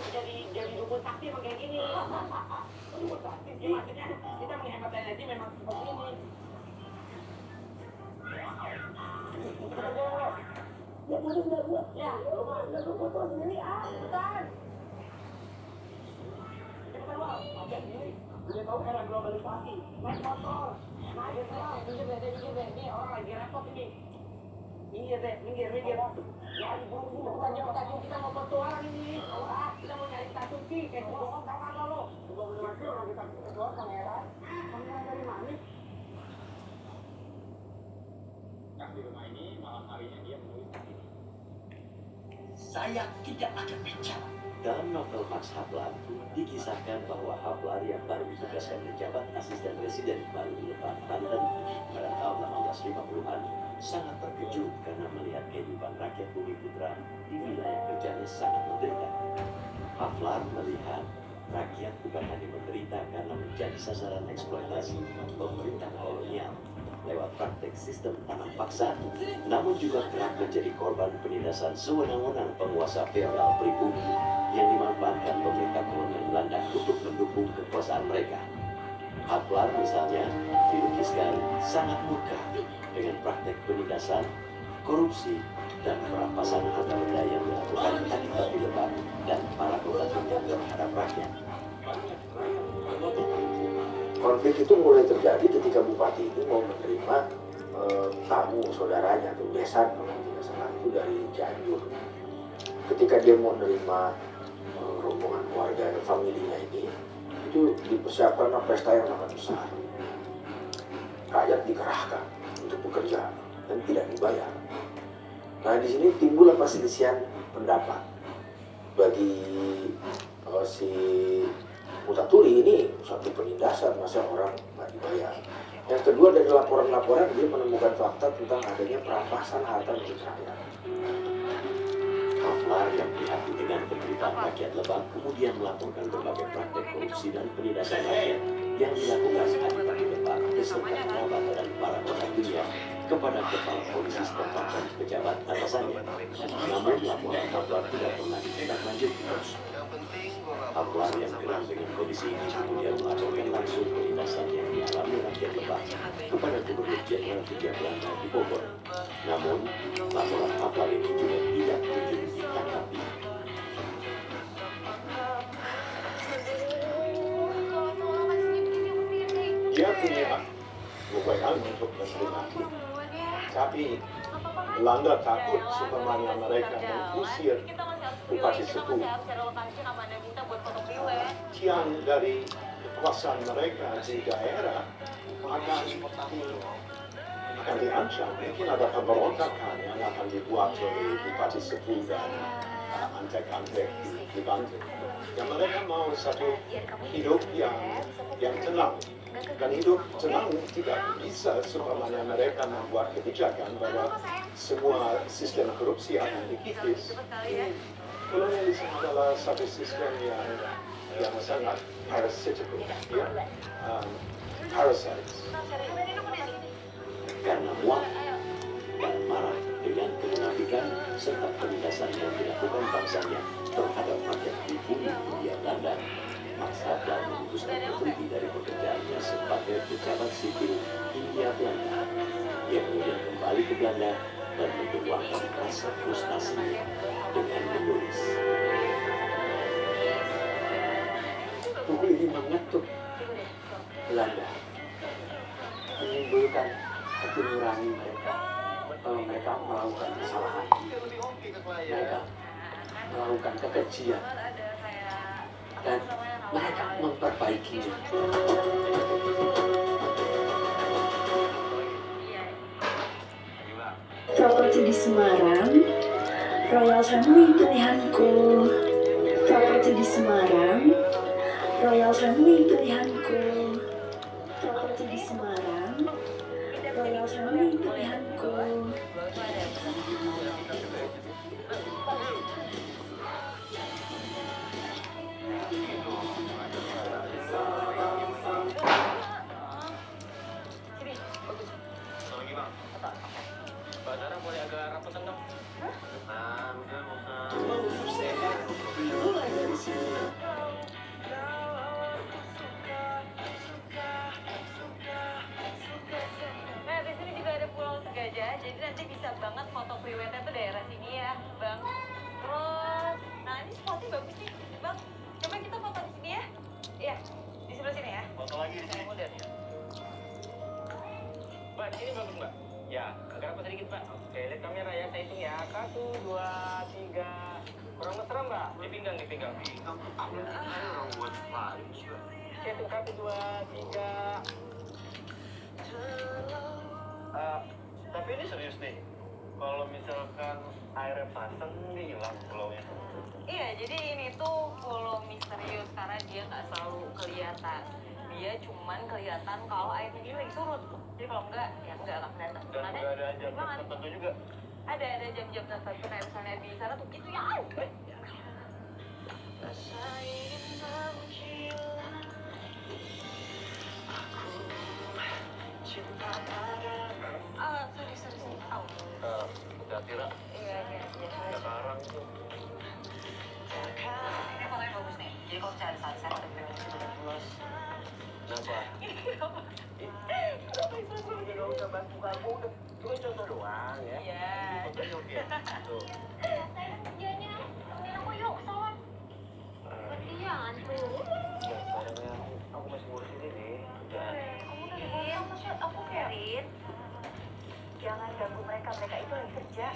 jadi dukun sakti emang kayak gini. Dukun sakti sih maksudnya kita menghemat energi memang seperti ini. Ya putus udah buat ya, udah foto sendiri bukan. Cepetan lo, oke sendiri. Udah tahu era globalisasi, naik motor, naik motor, minggir deh, ini orang lagi repot ini. Minggir deh, minggir. Ya, cepetan kita mau petualang ini. Kita mau nyari status sih, kayak bohong tau kan lo. Sebelum mati orang kita petualang pangeran. Pangeran dari mana? Di rumah ini malam harinya dia menulis ini. Saya tidak akan bicara. Dalam novel Max Havelaar, dikisahkan bahwa Havelaar yang baru ditugaskan menjabat asisten residen baru di Lebak, Banten pada tahun 1850-an sangat terkejut karena melihat kehidupan rakyat Bumi Putra di wilayah kerjanya sangat menderita. Havelaar melihat rakyat bukan hanya menderita karena menjadi sasaran eksploitasi pemerintah kolonial lewat praktek sistem tanam paksa, namun juga kerap menjadi korban penindasan sewenang-wenang penguasa feodal pribumi yang dimanfaatkan pemerintah kolonial Belanda untuk mendukung kekuasaan mereka. Havelaar misalnya dilukiskan sangat murka dengan praktek penindasan, korupsi, dan perampasan harta benda yang dilakukan Adipati Lebak dan para pembantunya terhadap rakyat. Konflik itu mulai terjadi ketika bupati itu mau menerima tamu saudaranya tuh besan kalau tidak salah itu dari Cianjur. Ketika dia mau menerima rombongan keluarga familinya ini, itu dipersiapkan pesta yang sangat besar. Rakyat dikerahkan untuk bekerja dan tidak dibayar. Nah di sini timbul perselisihan pendapat bagi si Mutatuli ini suatu penindasan, masa orang nggak dibayar. Yang kedua dari laporan-laporan dia menemukan fakta tentang adanya perampasan harta milik rakyat. Havelaar yang prihatin dengan penderitaan rakyat Lebak kemudian melaporkan berbagai praktek korupsi dan penindasan rakyat yang dilakukan Adipati Lebak beserta kerabat dan para pembantunya kepada kepala polisi setempat dan pejabat atasannya. Namun laporan Havelaar tidak pernah ditindaklanjuti. Havelaar yang geram dengan kondisi ini kemudian melaporkan langsung penindasan yang dialami rakyat Lebak kepada Gubernur Jenderal Hindia Belanda di Bogor. Namun, laporan Havelaar ini juga tidak kunjung ditanggapi. Dia punya upaya untuk menikmati, tapi Belanda takut supaya mereka mengusir Bupati Sepuh. Tiang dari kekuasaan mereka di daerah akan diancam. Mungkin ada pemberontakan yang akan dibuat oleh Bupati Sepuh dan antek-antek di Banten. Yang mereka mau satu hidup yang tenang. Dan hidup tenang tidak bisa supaya mereka membuat kebijakan bahwa semua sistem korupsi akan dikikis. Kolonialisme adalah satu sistem yang sangat parasitical, ya, parasites. Karena muak dan marah dengan kemunafikan serta penindasan yang dilakukan bangsanya terhadap rakyat di bumi Hindia Belanda, Max Havelaar memutuskan berhenti dari pekerjaannya sebagai pejabat sipil Hindia Belanda. Dia kemudian kembali ke Belanda dan menuangkan rasa frustasinya dengan menulis. Buku ini mengetuk Belanda, menimbulkan hati nurani mereka kalau mereka melakukan kesalahan, mereka melakukan kekejian, dan mereka memperbaikinya. Properti di Semarang, Royal Family pilihanku. Properti di Semarang, Royal Family pilihanku. Properti di Semarang, Royal Family pilihanku. Saudara boleh agak rapetan dong? Udah, udah. Mulai dari sini banget foto priwetnya tuh daerah sini ya, Bang. Terus, nah ini spotnya bagus nih, Bang. Coba kita foto di sini ya. Iya, di sebelah sini ya. Foto lagi di sini. Modern. Mbak, di sini bagus, Mbak. Ya, agak rapat sedikit, Mbak. Oke, lihat kamera ya. Saya hitung ya. 1, 2, 3. Kurang mesra, Mbak. Di pinggang. Saya hitung 1, 2, 3. Tapi ini serius nih. Kalau misalkan airnya pasang, dia hilang pulaunya. Iya, jadi ini tuh pulau misterius karena dia nggak selalu kelihatan. Dia cuman kelihatan kalau air ini lagi surut. Jadi kalau enggak, ya enggak akan kelihatan. Dan Makanya, nggak ada jam banget. tertentu juga. Ada jam-jam tertentu. Nah, misalnya di sana tuh gitu ya. Sorry. Au. Hati-hati, Ra. Iya. Sekarang tuh. Ini fotonya bagus nih. Jadi kalau cari sunset ada film plus. Kenapa? Kenapa? Udah dong, udah bahas muka aku. Itu kan contoh doang ya. Iya. Fotonya oke. Tuh. Saya kerjanya, temenin aku yuk, soal gantian tuh. Ya, sekarang ya, aku masih ngurus ini nih. Dan Kamu udah ngomong sama aku Ferit. Jangan ganggu mereka itu lagi kerja.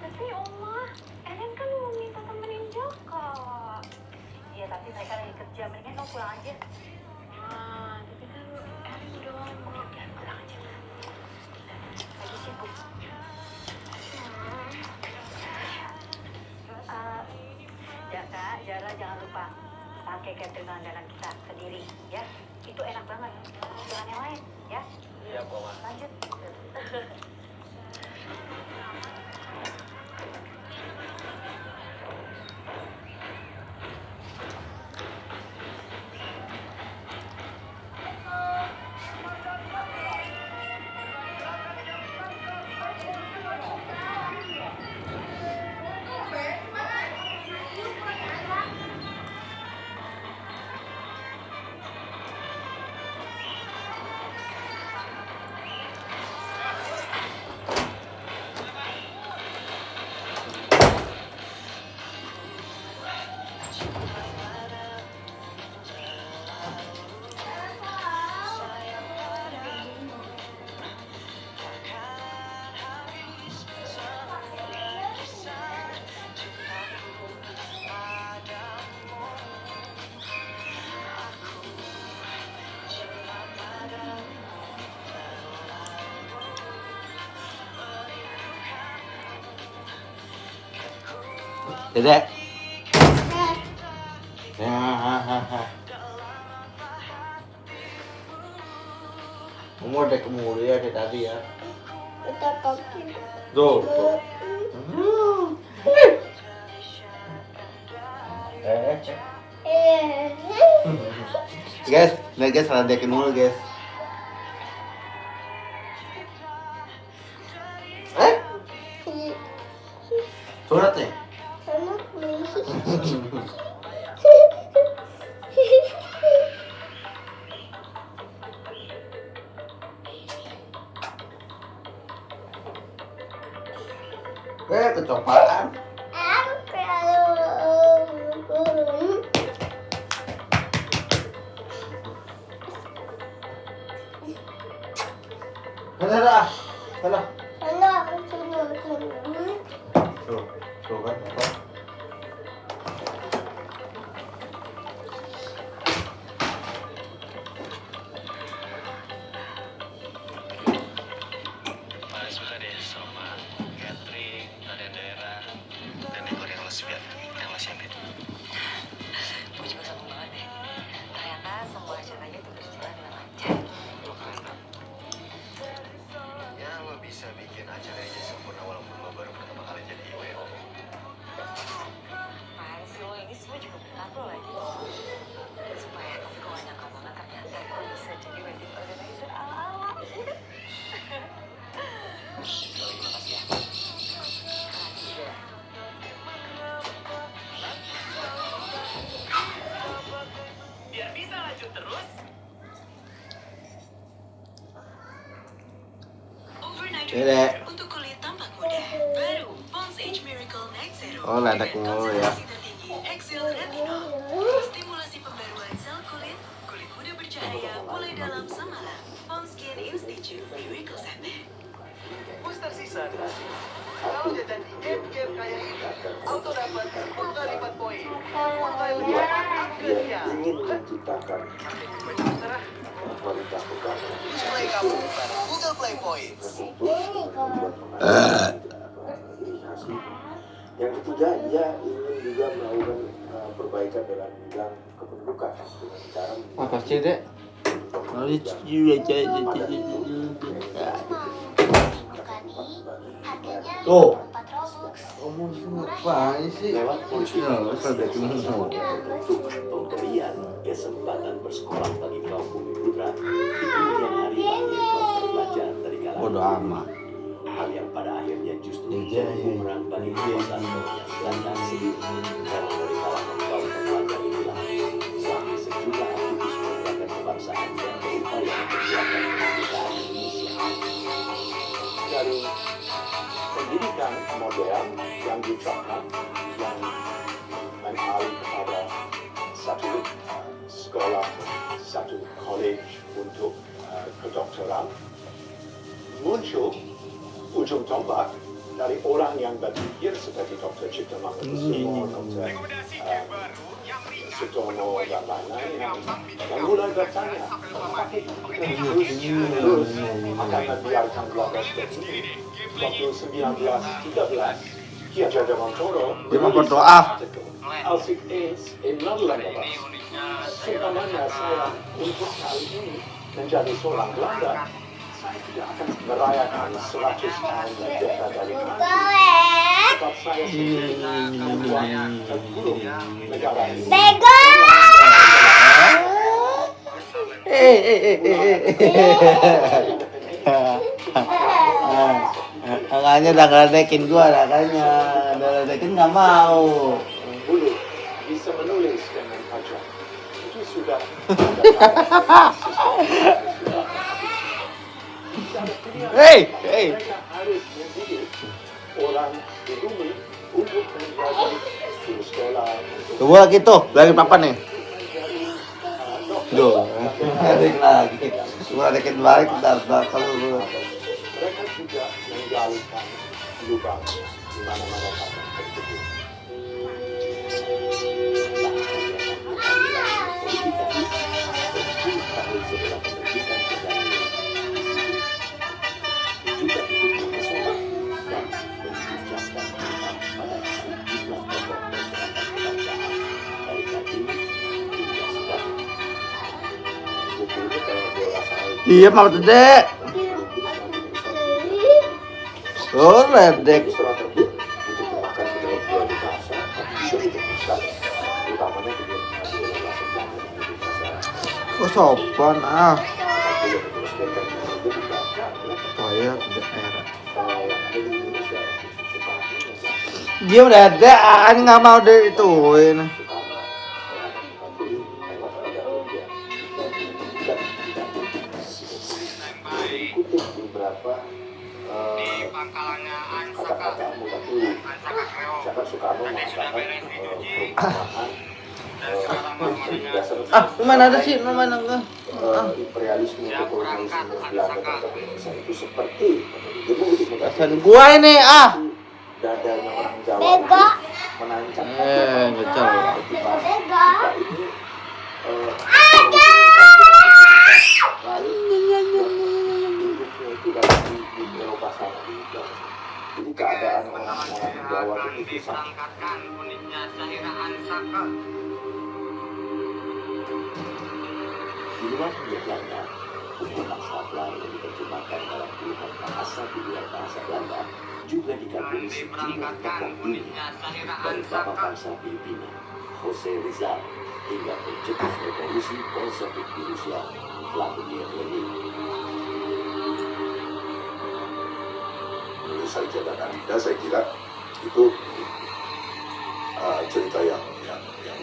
Tapi Oma, Eren kan mau minta temenin Jaka. Iya, tapi mereka lagi kerja, mendingan kamu pulang aja. Tapi kan Eren udah ngomong. Ya, pulang aja. Lagi sibuk. Jaka, Jara jangan lupa pakai catering langganan kita sendiri, ya. Itu enak banget. Jangan yang lain, ya. iya, Oma. Lanjut. Dedek. Kamu udah kemulu ya dari tadi ya. Tuh. Guys, lihat guys, ledekin mulu guys. Surat nih. Kecopaan. Sana. Tuh kan. Paling suka deh sama catering, ada daerah, dan ekor yang les yang itu. Gue juga seneng banget deh. Ternyata semua acaranya tuh berjalan dengan lancar. Lo keren kan? Ya lo bisa bikin acara aja sempurna walaupun lo baru pertama kali jadi WO. Apaan sih lo, ini semua juga berkat lo lagi. Supaya gue gak nyangka banget ternyata gue bisa jadi wedding organizer ala-ala. Terima kasih ya. Keren juga. Biar bisa lanjut terus. Dedek. Untuk kulit tampak muda, Oh, ledek mulu ya. Exil Retinol, stimulasi pembaruan sel kulit, kulit muda bercahaya mulai dalam semalam. Ponskin Institute Miracle Center. Booster season. Kalau jajan di game-game kayak ini, auto dapat 10 kali 4 poin. Mulai ujian Dia akhirnya. ingin menciptakan kualitas pegawai Play kamu, Google Play Points. irisasi. Yang ketiga, dia ingin juga melakukan perbaikan dalam bidang kependudukan dengan cara Makasih, Dek. Tuh. Kamu ngapain sih? Lewat politik Sampai untuk pemberian kesempatan bersekolah bagi kaum bumi putra di kemudian hari lahir kaum terpelajar dari kalangan bodo amat. hal yang pada akhirnya justru menjadi bumerang bagi kekuatan kolonial Belanda sendiri karena dari kalangan kaum terpelajar inilah sampai sejumlah aktivis pergerakan kebangsaan yang berupaya memperjuangkan kemerdekaan Indonesia. Dari pendidikan modern yang diterapkan yang mengalih kepada satu sekolah, satu college untuk kedokteran, muncul ujung tombak dari orang yang berpikir seperti Dr. Cipta Mangunkusumo, Dr. Sutomo dan lain-lain yang mulai bertanya, apakah kita terus akan membiarkan Belanda begini? Waktu 1913, Ki Hajar Dewantoro Dia mau berdoa. Alsik Ains in Nederland. Sebenarnya saya untuk kali ini menjadi seorang Belanda, saya tidak akan merayakan 100 tahun merdeka dari Belanda. Sebab saya sendiri membuat terburuk negara ini. Makanya udah ngeledekin gua, makanya udah ngeledekin nggak mau. Dulu bisa menulis dengan tajam. Itu sudah Hey. mereka harus mendidik orang di bumi untuk menjadi guru sekolah, untuk Tunggu lagi tuh, lagi papa nih. menjadi Duh, ngeledekin lagi. Gua ngeledekin balik, bentar kalau gua. mereka juga menggalikan lubang di mana-mana mereka terjebak. Iya, mau tuh, Dek. Oh, ledek. setelah terbit untuk dimakan ke dalam jual di pasar, bisa ditemukan utamanya di bahasa Belanda dan di bahasa Kok sopan ah. apapun yang diresmikan itu dibaca adalah Saya tidak era. yang ada di Indonesia Soekarno Dia udah ada, Aan nggak mau diituin. Kutip beberapa kata-kata muka dulu. Misalkan Soekarno mengatakan perumpamaan Mana ada sih, mana enggak? imperialisme atau kolonialisme Belanda terhadap Indonesia itu seperti dia mengutip Pesan gua ini dadanya orang Jawa menancap ngecel. Jadi keadaan orang-orang Jawa itu sangat Di luar Hindia Belanda, hukum Aksablar yang diterjemahkan dalam puluhan bahasa di luar bahasa Belanda juga dikagumi sejumlah tokoh dunia dari Bapak Bangsa Filipina, Jose Rizal, hingga pencetus revolusi Bolshevik di Rusia, Vladimir Lenin. Menurut saya dan Anda, saya kira itu cerita yang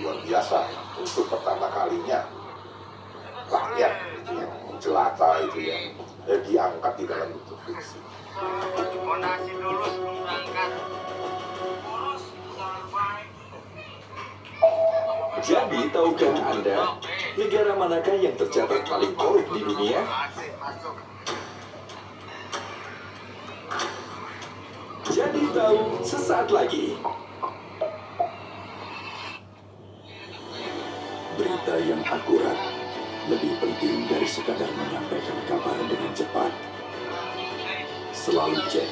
luar biasa ya. Untuk pertama kalinya rakyat itu yang jelata itu yang diangkat di dalam bentuk fiksi. Fondasi dulu sebelum berangkat. Urus soal Tapi tahukah Anda, negara manakah yang tercatat paling korup di dunia? Jadi tahu sesaat lagi. Berita yang akurat lebih penting dari sekadar menyampaikan kabar dengan cepat. Selalu cek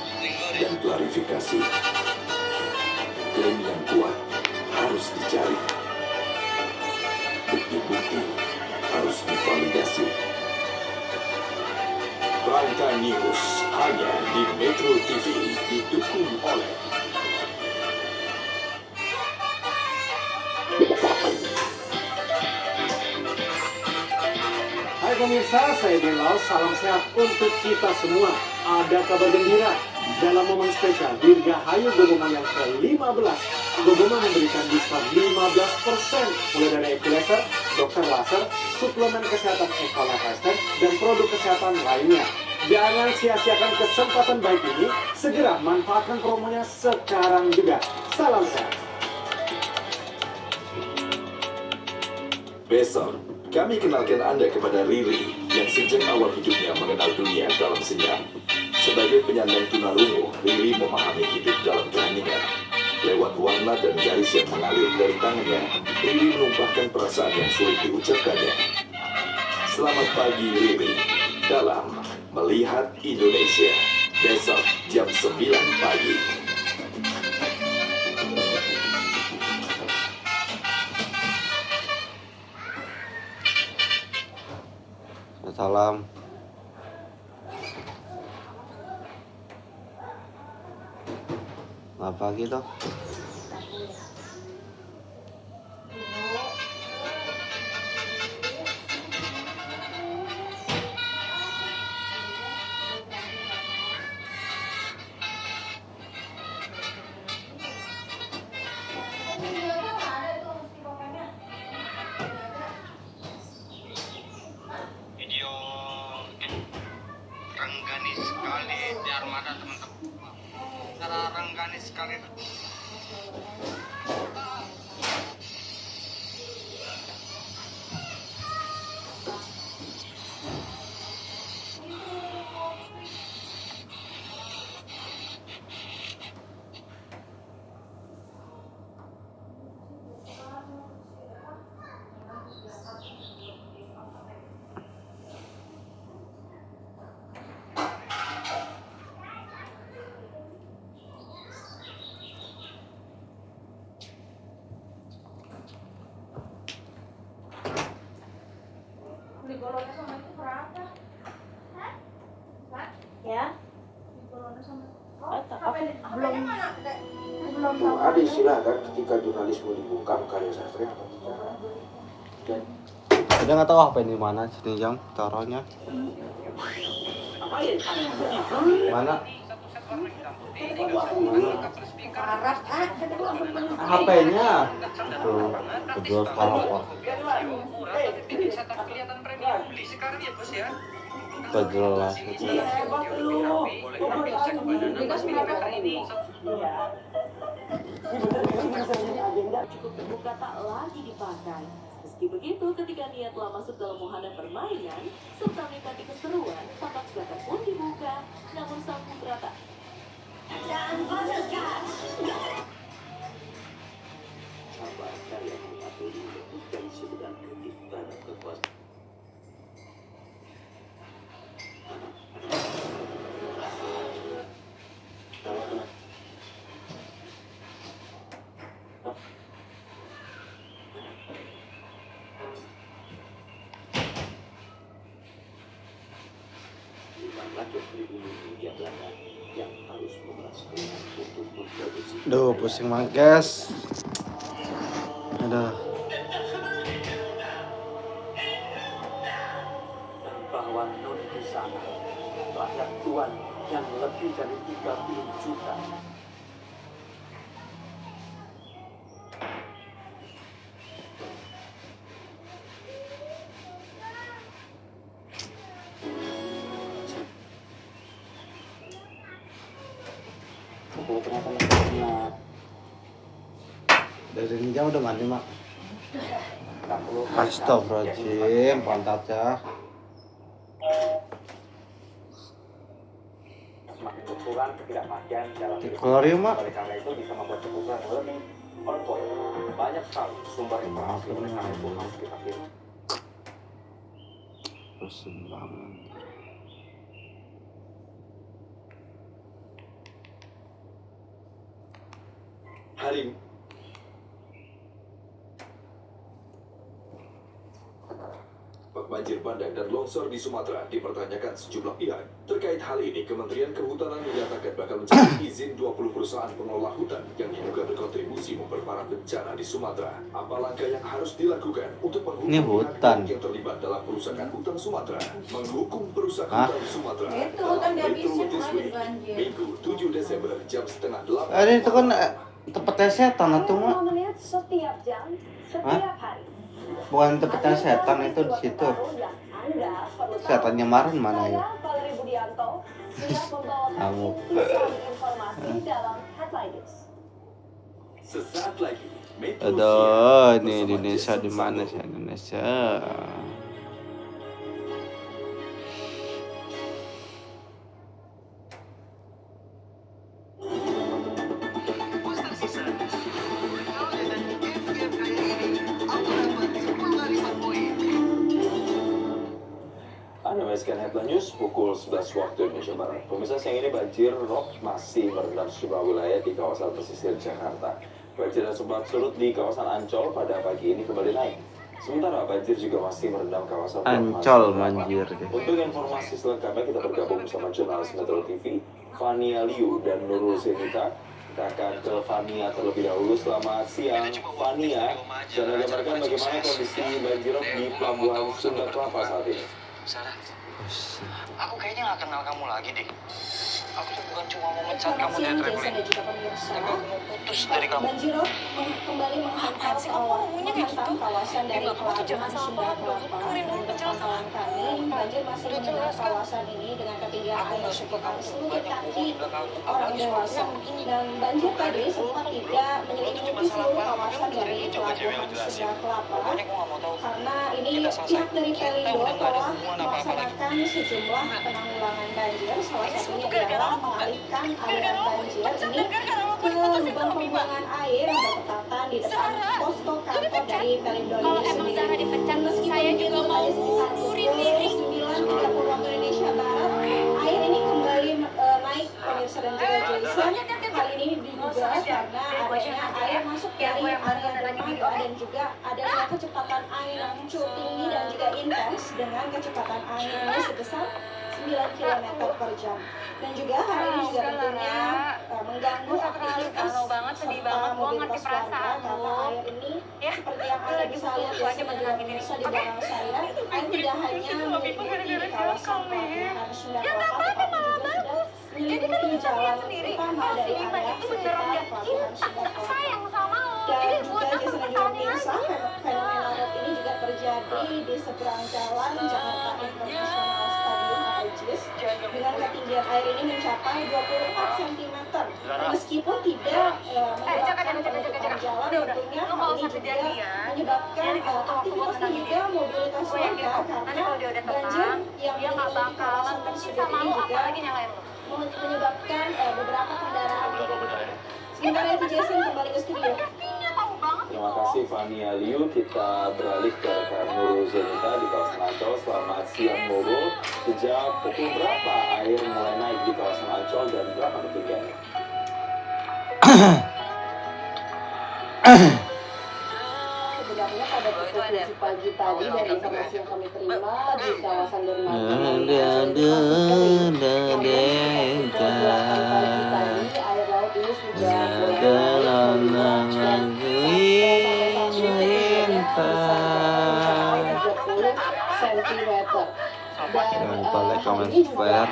dan klarifikasi. Klaim yang kuat harus dicari. Bukti-bukti harus divalidasi. Prime News hanya di Metro TV, didukung oleh Hai pemirsa, saya Denlau, salam sehat untuk kita semua. Ada kabar gembira dalam momen spesial Dirgahayu Gogoma yang ke-15. Gogoma memberikan diskon 15% mulai dari epilaser, dokter laser, suplemen kesehatan Ecolifestyle, dan produk kesehatan lainnya. Jangan sia-siakan kesempatan baik ini, segera manfaatkan promonya sekarang juga. Salam sehat. besok. Kami kenalkan Anda kepada Riri yang sejak awal hidupnya mengenal dunia dalam senyap. Sebagai penyandang tunarungu, Riri memahami hidup dalam keheningan. Lewat warna dan garis yang mengalir dari tangannya, Riri menumpahkan perasaan yang sulit diucapkannya. Selamat pagi Riri, dalam Melihat Indonesia, besok jam 9 pagi. Salam. Selamat pagi toh. Renggani sekali di armada teman-teman. Cara renggani sekali. Beli golongan sama itu berapa? Hah? Ya? Beli golongan sama belum Tuh, ada istilah kan ketika jurnalisme dibungkam, karya sastra akan bicara. Dan Udah nggak tahu apa ini mana sini jam taruhnya. Mana? HP-nya tuh kedua apa? Kejelas itu. Cukup terbuka tak lagi dipakai. Meski begitu, ketika Nia telah masuk dalam wahana permainan serta menikmati keseruan, tampak silakan pun dibuka. Namun sang putra tak. Sabar kalian mematuhi dan sedang kritik terhadap kekuasaan. Rakyat pribumi Hindia Belanda yang harus memeras keringat untuk memproduksi. Duh, pusing banget guys. Aduh. Dan bahwa non di sana rakyat Tuhan yang lebih dari 30 juta. ternyata masih Dari ini jam udah mandi mak. Udah. 60. Astagfirullahaladzim, pantat ya. Semakin berkurang ketidakpastian dalam Dikeluarin, Mak. oleh karena itu bisa membuat keputusan lebih on point. Banyak sekali sumber informasi oleh karena itu harus kita pilih. Persembahan. Hari banjir bandang dan longsor di Sumatera dipertanyakan sejumlah pihak. Terkait hal ini, Kementerian Kehutanan menyatakan bakal mencabut izin 20 perusahaan pengelola hutan yang diduga berkontribusi memperparah bencana di Sumatera. Apa langkah yang harus dilakukan untuk menghukum Ini hutan. pihak yang terlibat dalam perusahaan hutan Sumatera? Menghukum perusahaan Hah? hutan Sumatera. Itu hutan Dalam dihabisin, Metro This malah Week, banjir. Minggu 7 Desember jam setengah 8. Itu kan tempatnya setan atau Mak? menit setiap jam, setiap hari. Bukan tempatnya setan itu di situ. Anda perlu tahu. Setannya Maren mana ya? Saya Valerie Budianto siap membawakan Kamu. intisari informasi dalam Headline News. Sesaat lagi, Metro Aduh, Siang ini bersama Indonesia Jason di mana Sano. sih Indonesia? Bus tersisa. Kalau dengan game-game kayak ini, auto dapat 10 kali 4 poin. Anda menyaksikan Headline News pukul 11 waktu Indonesia Barat. Pemirsa, siang ini banjir rob masih merendam sejumlah wilayah di kawasan pesisir Jakarta. Banjir yang sempat surut di kawasan Ancol pada pagi ini kembali naik. Sementara banjir juga masih merendam kawasan Ancol Purwakarta. banjir deh. Untuk informasi selengkapnya kita bergabung bersama jurnalis Metro TV, Fania Liu dan Nurul Zenita. Kita akan ke Fania terlebih dahulu. Selamat siang, Fania. Dan gambarkan bagaimana kondisi banjir rob di Pelabuhan Sunda Kelapa saat ini. Sarah, aku kayaknya nggak kenal kamu lagi deh. Aku tuh bukan cuma mau mencat kamu dari traveling, dan juga pemirsa. tapi aku mau putus dari kamu. Banjir rob kembali menghantam kawasan dari Pelabuhan Sunda Kelapa. Menurut pantauan kami, banjir masih menyerang kawasan ini dengan ketinggian air sekitar selutut kaki orang dewasa. Dan banjir tadi sempat tidak menyelimuti seluruh kawasan dari Pelabuhan Sunda Kelapa. Karena ini pihak dari Pelindo telah melaksanakan sejumlah penanggulangan banjir. Salah satunya adalah mengalihkan aliran banjir ini ke lubang pembuangan air yang berdekatan di depan posko kantor dari Pelindo ini sendiri. Meskipun begitu tadi sekitar pukul 9.30 waktu Indonesia Barat, air ini kembali naik, pemirsa dan juga Jason. Hal ini diduga karena adanya air masuk dari area dermaga dan juga adanya kecepatan air yang cukup tinggi dan juga intens dengan kecepatan air ini sebesar 9 km per jam. Dan juga hal ini juga tentunya mengganggu aktivitas serta mobilitas warga karena air ini seperti yang Anda bisa lihat ya juga pemirsa di belakang saya, air tidak hanya menyelimuti di kawasan Pelabuhan Sunda Kelapa tetapi juga sudah menyelimuti jalan utama dari area sekitar Pelabuhan Sunda Kelapa. Dan juga Jason dan juga pemirsa, fenomena rob ini juga terjadi di seberang jalan Jakarta International Stadium atau JIS dengan ketinggian air ini mencapai 24 cm. Meskipun tidak menyebabkan penutupan jalan, tentunya hal ini juga menyebabkan aktivitas dan juga mobilitas warga karena banjir yang menyelimuti kawasan tersebut ini juga menyebabkan beberapa kendaraan juga ditutup. Sementara itu Jason kembali ke studio. Terima kasih Fania Liu. Kita beralih ke rekan Nurul Zenita di kawasan Ancol. Selamat siang Nurul. Sejak pukul berapa air mulai naik di kawasan Ancol dan berapa ketinggiannya? Sebenarnya pada pukul 7 pagi tadi dari informasi yang kami terima di kawasan dermaga air laut ini sudah Jangan like, comment, share.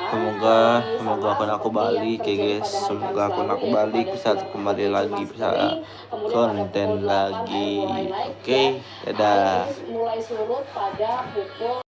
Semoga akun aku balik ya guys. Semoga akun aku balik bisa kembali lagi, bisa konten lagi. Oke, dadah. mulai surut pada pukul